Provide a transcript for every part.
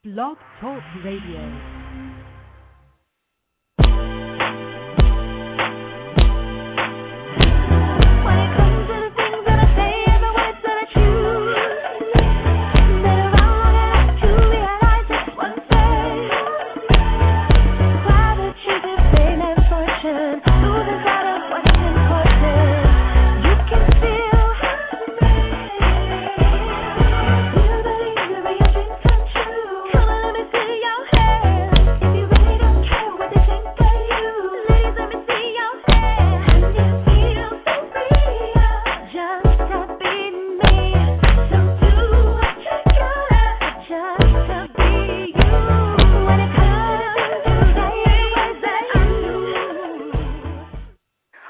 Blog Talk Radio.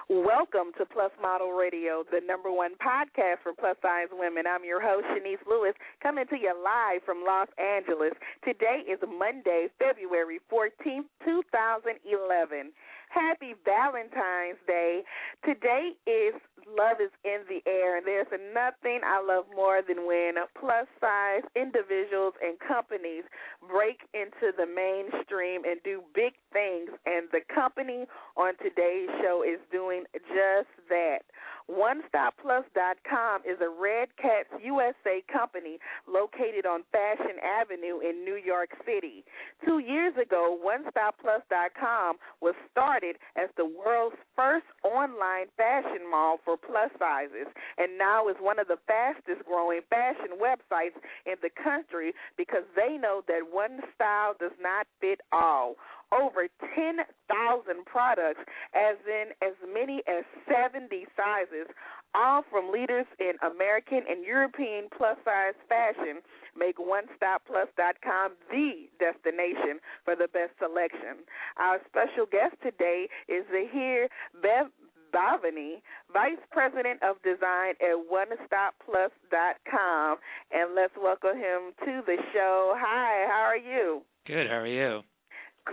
Welcome to Plus Model Radio, the number one podcast for plus-size women. I'm your host, Shanice Lewis, coming to you live from Los Angeles. Today is Monday, February 14th, 2011. Happy Valentine's Day. Today is Love is in the Air, and there's nothing I love more than when plus-size individuals and companies break into the mainstream and do big things, and the company on today's show is doing just that. OneStopPlus.com is a Red Cats USA company located on Fashion Avenue in New York City. 2 years ago, OneStopPlus.com was started as the world's first online fashion mall for plus sizes, and now is one of the fastest growing fashion websites in the country because they know that one style does not fit all. Over 10,000 products, as in as many as 70 sizes, all from leaders in American and European plus-size fashion, make OneStopPlus.com the destination for the best selection. Our special guest today is Zahir Babvani, Vice President of Design at OneStopPlus.com, and let's welcome him to the show. Hi, how are you? Good, how are you?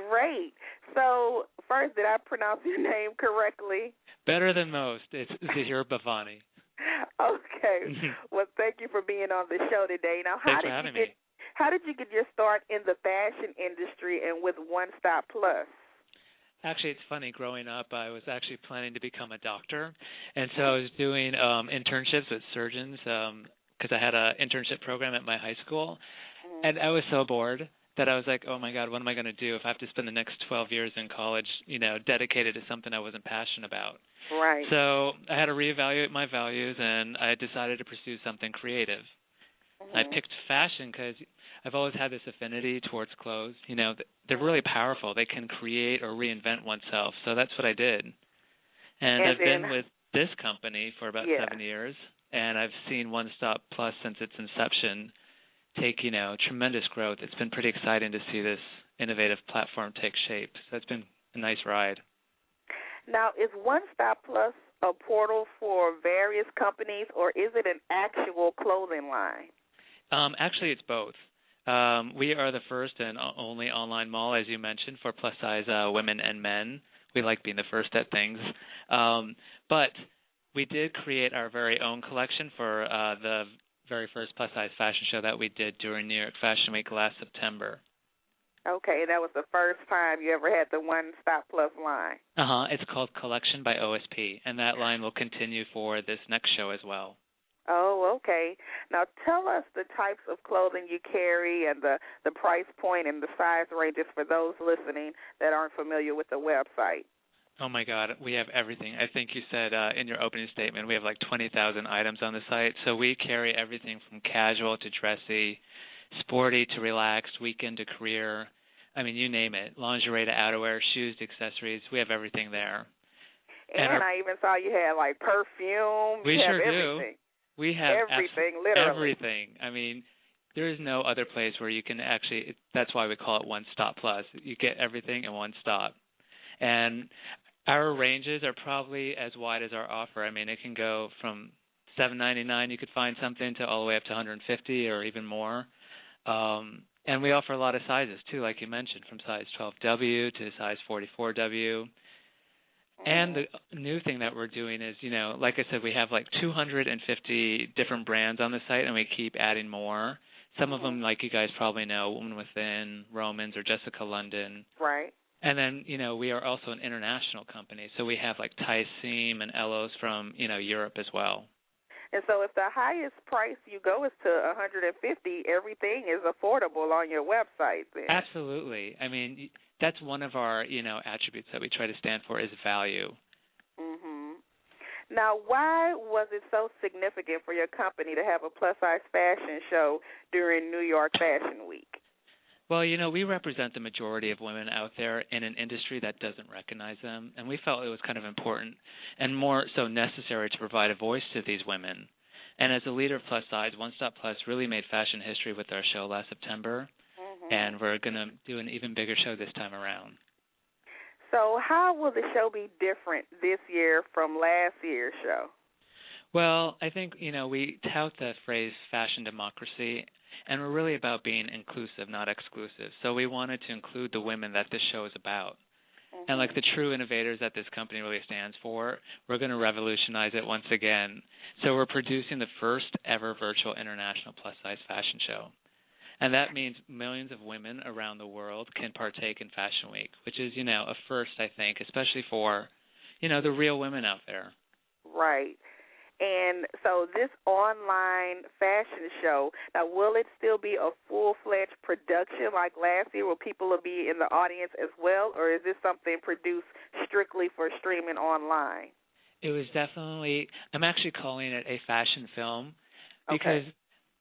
Great. So, first, did I pronounce your name correctly? Better than most. It's Zahir Babvani. Okay. Well, thank you for being on the show today. Now, Thanks for having me. How did you get your start in the fashion industry and with One Stop Plus? Actually, it's funny. Growing up, I was actually planning to become a doctor, and so I was doing internships with surgeons because I had an internship program at my high school, and I was so bored that I was like, oh, my God, what am I going to do if I have to spend the next 12 years in college, dedicated to something I wasn't passionate about? Right. So I had to reevaluate my values, and I decided to pursue something creative. I picked fashion because I've always had this affinity towards clothes. They're really powerful. They can create or reinvent oneself. So that's what I did. And I've been with this company for about 7 years, and I've seen One Stop Plus since its inception take, tremendous growth. It's been pretty exciting to see this innovative platform take shape. So it's been a nice ride. Now, is One Stop Plus a portal for various companies, or is it an actual clothing line? Actually, it's both. We are the first and only online mall, as you mentioned, for plus-size women and men. We like being the first at things. But we did create our very own collection for the very first plus-size fashion show that we did during New York Fashion Week last September. Okay, that was the first time you ever had the One Stop Plus line. It's called Collection by OSP, and that line will continue for this next show as well. Oh, okay. Now tell us the types of clothing you carry and the price point and the size ranges for those listening that aren't familiar with the website. Oh, my God, we have everything. I think you said in your opening statement we have like 20,000 items on the site. So we carry everything from casual to dressy, sporty to relaxed, weekend to career. I mean, you name it. Lingerie to outerwear, shoes to accessories. We have everything there. And I even saw you had like perfume. We sure everything. Do. We have everything, literally. Everything. I mean, there is no other place where you can actually, that's why we call it One Stop Plus. You get everything in one stop. And our ranges are probably as wide as our offer. I mean, it can go from $7.99, you could find something, to all the way up to $150 or even more. And we offer a lot of sizes, too, like you mentioned, from size 12W to size 44W. And the new thing that we're doing is, like I said, we have like 250 different brands on the site, and we keep adding more. Some of them, like you guys probably know, Woman Within, Romans, or Jessica London. Right. And then, we are also an international company, so we have like Tyseam and Elos from, Europe as well. And so if the highest price you go is to $150, everything is affordable on your website then. Absolutely. I mean, that's one of our, attributes that we try to stand for is value. Mhm. Now, why was it so significant for your company to have a plus-size fashion show during New York Fashion Week? Well, we represent the majority of women out there in an industry that doesn't recognize them, and we felt it was kind of important and more so necessary to provide a voice to these women. And as a leader of plus size, One Stop Plus really made fashion history with our show last September, and we're going to do an even bigger show this time around. So how will the show be different this year from last year's show? Well, I think, we tout the phrase fashion democracy, and we're really about being inclusive, not exclusive. So we wanted to include the women that this show is about. And like the true innovators that this company really stands for, we're going to revolutionize it once again. So we're producing the first ever virtual international plus-size fashion show. And that means millions of women around the world can partake in Fashion Week, which is, a first, I think, especially for, the real women out there. Right. And so this online fashion show, now will it still be a full-fledged production like last year where people will be in the audience as well, or is this something produced strictly for streaming online? It was definitely, I'm actually calling it a fashion film because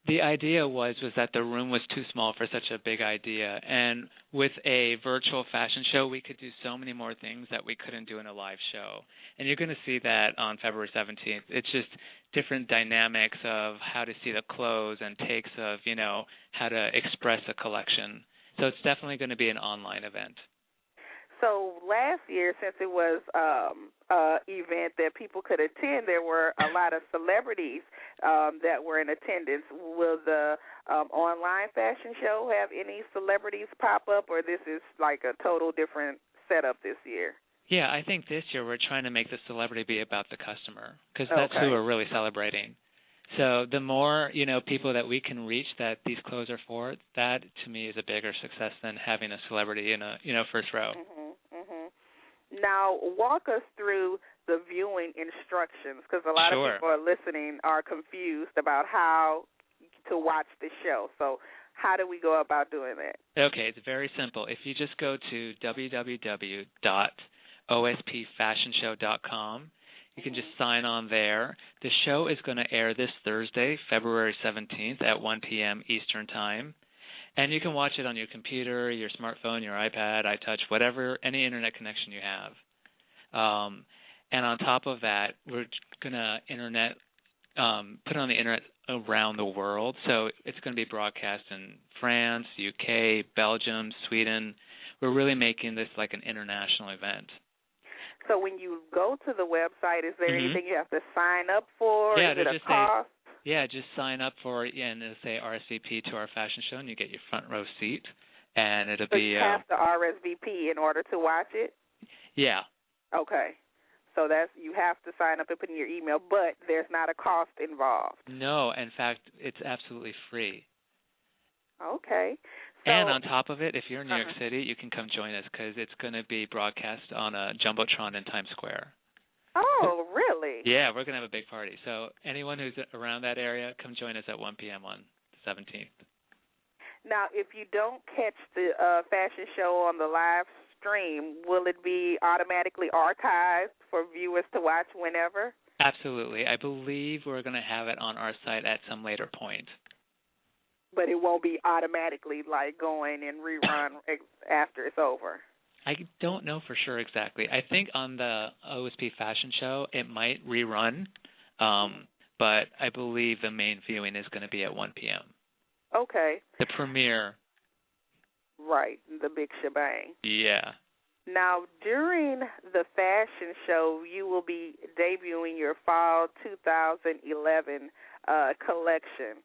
the idea was that the room was too small for such a big idea. And with a virtual fashion show, we could do so many more things that we couldn't do in a live show. And you're going to see that on February 17th. It's just different dynamics of how to see the clothes and takes of, how to express a collection. So it's definitely going to be an online event. So last year, since it was an event that people could attend, there were a lot of celebrities that were in attendance. Will the online fashion show have any celebrities pop up, or this is like a total different setup this year? Yeah, I think this year we're trying to make the celebrity be about the customer because that's who we're really celebrating. So the more, people that we can reach that these clothes are for, that to me is a bigger success than having a celebrity in a, first row. Now, walk us through the viewing instructions because a lot of people are listening are confused about how to watch the show. So how do we go about doing that? Okay, it's very simple. If you just go to www.ospfashionshow.com, you can just sign on there. The show is going to air this Thursday, February 17th at 1 p.m. Eastern Time. And you can watch it on your computer, your smartphone, your iPad, iTouch, whatever, any internet connection you have. And on top of that, we're going to put it on the internet around the world. So it's going to be broadcast in France, UK, Belgium, Sweden. We're really making this like an international event. So when you go to the website, is there anything you have to sign up for? Yeah, is it a cost? Just sign up for and it'll say RSVP to our fashion show, and you get your front row seat. And it'll be. You have to RSVP in order to watch it. Yeah. Okay. So you have to sign up and put in your email, but there's not a cost involved. No, in fact, it's absolutely free. Okay. So, and on top of it, if you're in New York City, you can come join us because it's going to be broadcast on a Jumbotron in Times Square. Oh, really? Yeah, we're going to have a big party. So anyone who's around that area, come join us at 1 p.m. on the 17th. Now, if you don't catch the fashion show on the live stream, will it be automatically archived for viewers to watch whenever? Absolutely. I believe we're going to have it on our site at some later point. But it won't be automatically like going and rerun after it's over. I don't know for sure exactly. I think on the OSP fashion show it might rerun, but I believe the main viewing is going to be at 1 p.m. Okay. The premiere. Right, the big shebang. Yeah. Now, during the fashion show, you will be debuting your fall 2011 collection.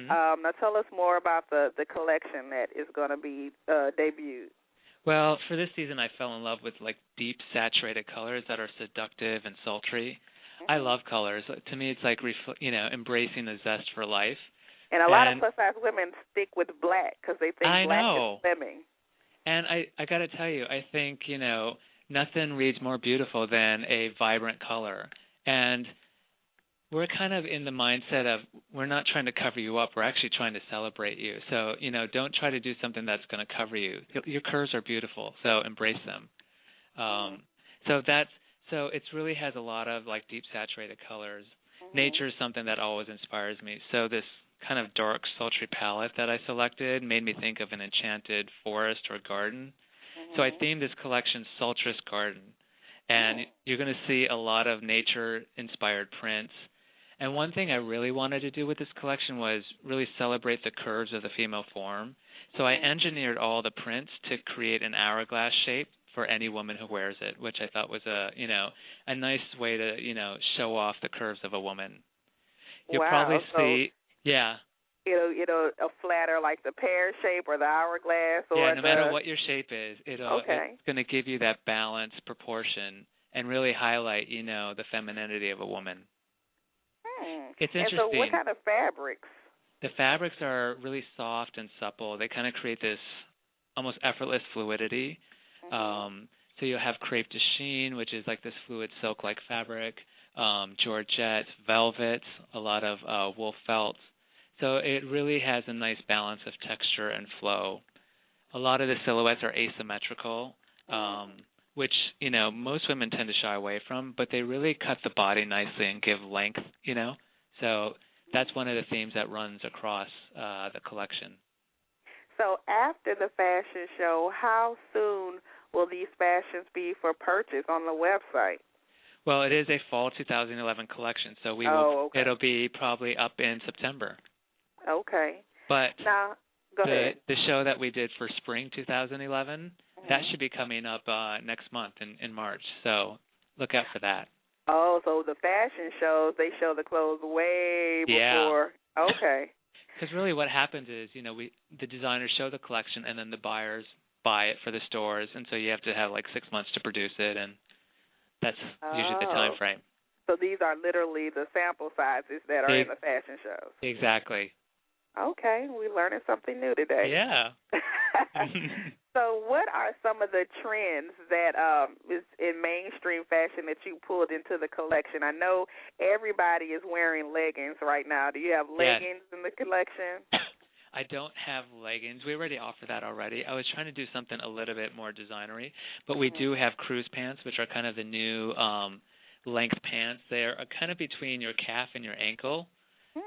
Now, tell us more about the collection that is going to be debuted. Well, for this season, I fell in love with like deep, saturated colors that are seductive and sultry. I love colors. To me, it's like embracing the zest for life. And a lot of plus-size women stick with black because they think black is slimming. And I got to tell you, I think, nothing reads more beautiful than a vibrant color. And we're kind of in the mindset of we're not trying to cover you up. We're actually trying to celebrate you. So, don't try to do something that's going to cover you. Your curves are beautiful, so embrace them. So it really has a lot of like deep saturated colors. Nature is something that always inspires me. So this kind of dark, sultry palette that I selected made me think of an enchanted forest or garden. So I themed this collection Sultrous Garden. And you're going to see a lot of nature-inspired prints. And one thing I really wanted to do with this collection was really celebrate the curves of the female form. So I engineered all the prints to create an hourglass shape for any woman who wears it, which I thought was a nice way to, show off the curves of a woman. You'll probably see, It'll flatter like the pear shape or the hourglass or no matter what your shape is, it's going to give you that balanced proportion and really highlight, the femininity of a woman. It's interesting. And so what kind of fabrics? The fabrics are really soft and supple. They kind of create this almost effortless fluidity. So you'll have crepe de chine, which is like this fluid silk-like fabric, georgette, velvets, a lot of wool felts. So it really has a nice balance of texture and flow. A lot of the silhouettes are asymmetrical, which, most women tend to shy away from, but they really cut the body nicely and give length, So that's one of the themes that runs across the collection. So after the fashion show, how soon will these fashions be for purchase on the website? Well, it is a fall 2011 collection, so it'll be probably up in September. Okay. But now, go ahead. The show that we did for spring 2011, that should be coming up next month in March. So look out for that. Oh, so the fashion shows, they show the clothes way before. Yeah. Okay. Because really what happens is, the designers show the collection and then the buyers buy it for the stores, and so you have to have like 6 months to produce it, and that's usually the time frame. So these are literally the sample sizes that are in the fashion shows. Exactly. Okay, we're learning something new today. Yeah. So what are some of the trends that is in mainstream fashion that you pulled into the collection? I know everybody is wearing leggings right now. Do you have leggings in the collection? I don't have leggings. We already offer that already. I was trying to do something a little bit more designery, but we do have cruise pants, which are kind of the new length pants. They're kind of between your calf and your ankle.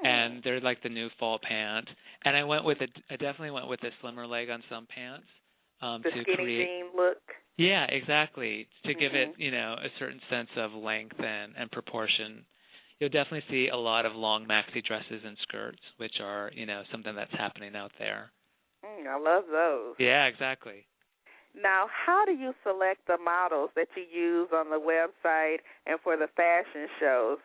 And they're like the new fall pant. And I definitely went with a slimmer leg on some pants. The skinny jean look. Yeah, exactly. To give it, a certain sense of length and proportion. You'll definitely see a lot of long maxi dresses and skirts, which are, something that's happening out there. I love those. Yeah, exactly. Now, how do you select the models that you use on the website and for the fashion shows?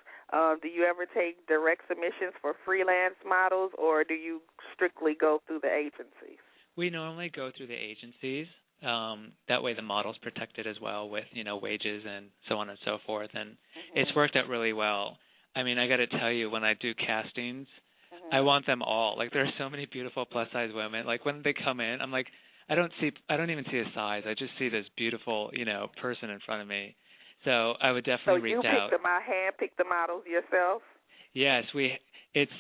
Do you ever take direct submissions for freelance models, or do you strictly go through the agencies? We normally go through the agencies. That way the model's protected as well with, wages and so on and so forth. And it's worked out really well. I mean, I got to tell you, when I do castings, I want them all. Like, there are so many beautiful plus-size women. Like, when they come in, I'm like, I don't even see a size. I just see this beautiful, person in front of me. So I would definitely reach out. So you hand-pick the models yourself? Yes, it's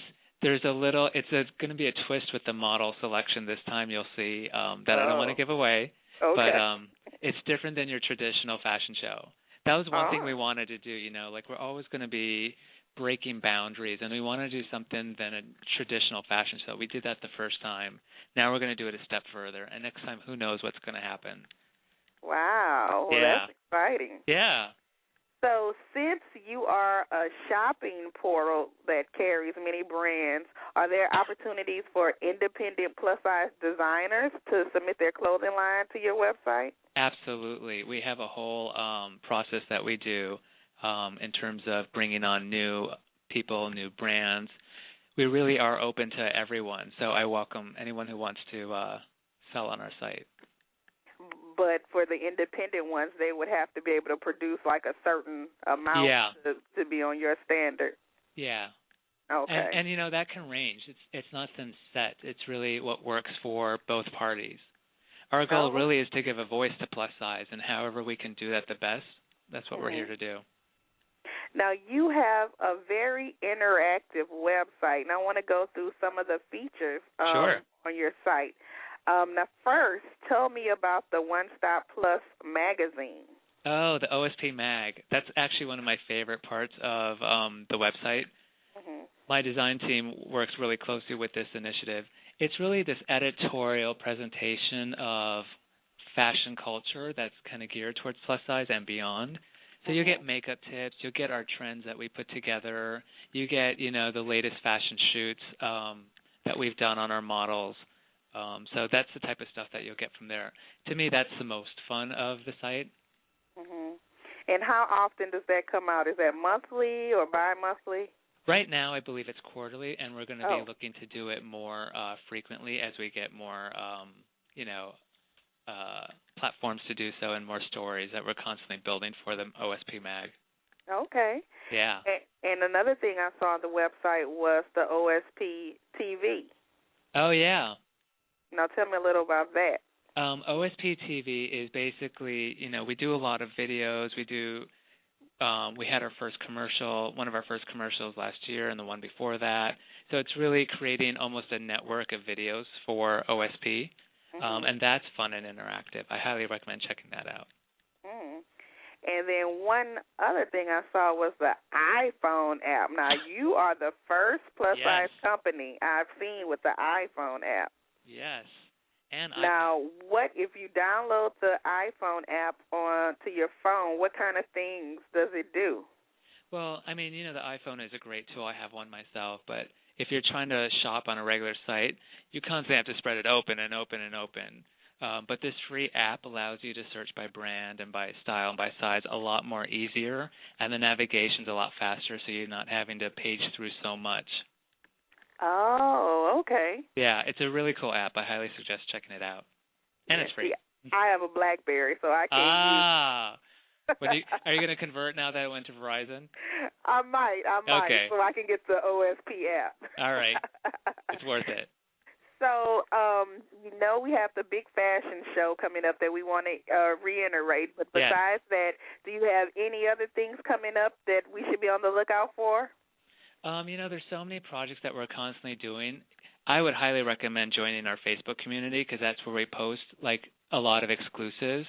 going to be a twist with the model selection this time. You'll see that I don't want to give away, but it's different than your traditional fashion show. That was one thing we wanted to do. Like, we're always going to be breaking boundaries, and we want to do something than a traditional fashion show. We did that the first time. Now we're going to do it a step further, and next time, who knows what's going to happen. Wow, that's exciting. Yeah. So since you are a shopping portal that carries many brands, are there opportunities for independent plus-size designers to submit their clothing line to your website? Absolutely. We have a whole process that we do in terms of bringing on new people, new brands. We really are open to everyone, so I welcome anyone who wants to sell on our site. But for the independent ones, they would have to be able to produce like a certain amount to be on your standard. Yeah. Okay. And that can range. It's not some set. It's really what works for both parties. Our goal really is to give a voice to plus size, and however we can do that the best, that's what we're here to do. Now, you have a very interactive website, and I want to go through some of the features on your site. Now, first, tell me about the One Stop Plus magazine. Oh, the OSP Mag. That's actually one of my favorite parts of the website. My design team works really closely with this initiative. It's really this editorial presentation of fashion culture that's kind of geared towards plus size and beyond. So you get makeup tips, you'll get our trends that we put together, you get, the latest fashion shoots that we've done on our models. So that's the type of stuff that you'll get from there. To me, that's the most fun of the site. And how often does that come out? Is that monthly or bi-monthly? Right now, I believe it's quarterly, and we're going to be looking to do it more frequently as we get more, platforms to do so and more stories that we're constantly building for the OSP Mag. Okay. Yeah. And another thing I saw on the website was the OSP TV. Oh, yeah. Now tell me a little about that. OSP TV is basically, we do a lot of videos. We had our first commercial, one of our first commercials last year and the one before that. So it's really creating almost a network of videos for OSP, and that's fun and interactive. I highly recommend checking that out. And then one other thing I saw was the iPhone app. Now, you are the first plus-size company I've seen with the iPhone app. Yes. And now, what if you download the iPhone app onto your phone, what kind of things does it do? Well, the iPhone is a great tool. I have one myself, but if you're trying to shop on a regular site, you constantly have to spread it open and open and open. But this free app allows you to search by brand and by style and by size a lot more easier, and the navigation's a lot faster, so you're not having to page through so much. Oh, okay. Yeah, it's a really cool app. I highly suggest checking it out. And it's free. I have a BlackBerry, so I can't use Are you going to convert now that it went to Verizon? I might, okay. So I can get the OSP app. All right. It's worth it. So, we have the big fashion show coming up that we want to reiterate. But besides that, do you have any other things coming up that we should be on the lookout for? There's so many projects that we're constantly doing. I would highly recommend joining our Facebook community because that's where we post, a lot of exclusives.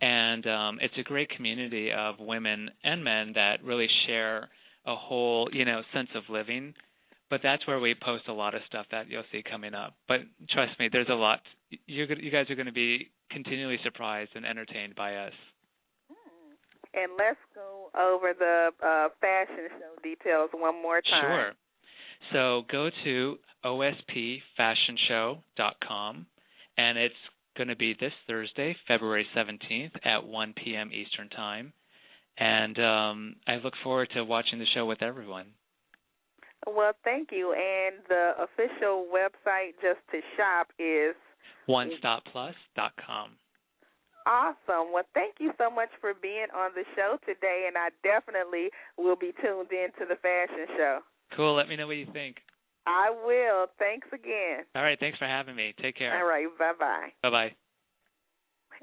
And it's a great community of women and men that really share a whole, sense of living. But that's where we post a lot of stuff that you'll see coming up. But trust me, there's a lot. You guys are going to be continually surprised and entertained by us. And let's go over the fashion show details one more time. Sure. So go to ospfashionshow.com, and it's going to be this Thursday, February 17th at 1 p.m. Eastern Time. And I look forward to watching the show with everyone. Well, thank you. And the official website just to shop is onestopplus.com. Awesome. Well, thank you so much for being on the show today, and I definitely will be tuned in to the fashion show. Cool. Let me know what you think. I will. Thanks again. All right. Thanks for having me. Take care. All right. Bye-bye. Bye-bye.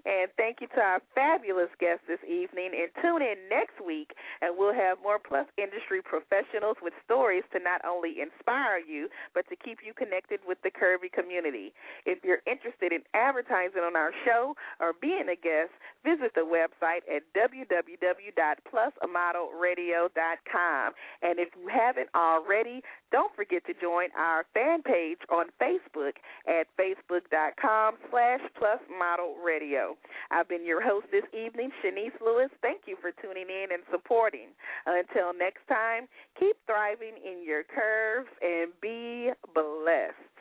And thank you to our fabulous guest this evening. And tune in next week, and we'll have more Plus industry professionals with stories to not only inspire you, but to keep you connected with the curvy community. If you're interested in advertising on our show or being a guest, visit the website at www.plusmodelradio.com. And if you haven't already, don't forget to join our fan page on Facebook at facebook.com/plusmodelradio. I've been your host this evening, Shanice Lewis. Thank you for tuning in and supporting. Until next time, keep thriving in your curves and be blessed.